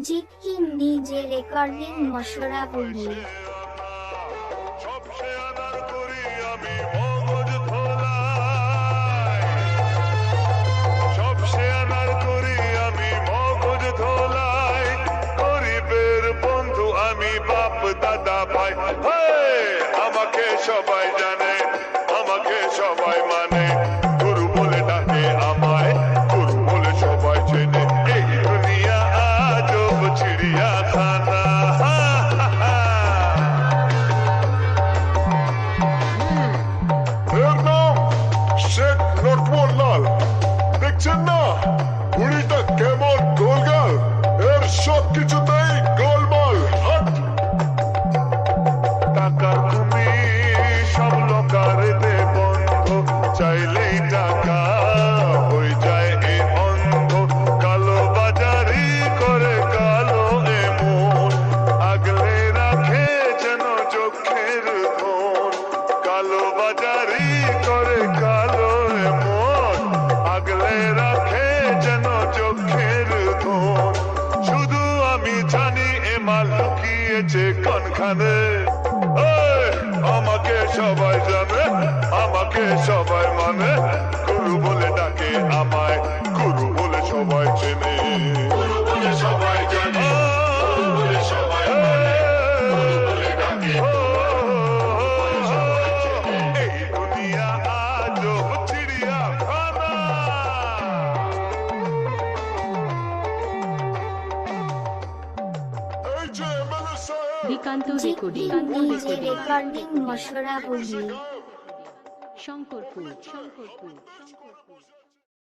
জিত হিন্দি যে রেকর্ডিং মশরা বলি দাদা ভাই আমাকে সবাই জানে, আমাকে সবাই মানে, গুরু বলে ডাকে আমায়, গুরু বলে সবাই চেনে। এই দুনিয়া আজব চিড়িয়াখানা। এর নাম শেখ লক্ষ্মণলাল। দেখছেন না বুড়িটা কেমন গোলগাল, এর সব কিছুতেই গোলমাল। টাকার তুমি সব লোকারেতে বন্ধ, চাইলেই টাকা হয়ে যায় এ অন্ধ। কালো বাজারি করে কালো এমন, আগলে রাখে যেন চোখের ধন। কালো বাজারি করে কালো এমন, আগলে রাখে যেন চোখের ধন। শুধু আমি জানি এ মাল লুকিয়েছে কোনখানে। আমাকে সবাই জানে, আমাকে সবাই মানে, গুরু বলে ডাকে আমায়, গুরু বলে সবাই চেনে। গুরু বলে সবাই জানে, গুরু বলে সবাই মানে, গুরু বলে ডাকে এই দুনিয়া আজব চিড়িয়াখানা। এই যে এমএলএ সাহেব, দিকান্ত জিত রেকর্ডিং হিন্দি যে রেকর্ডিং মশরা বলি শঙ্করপুর।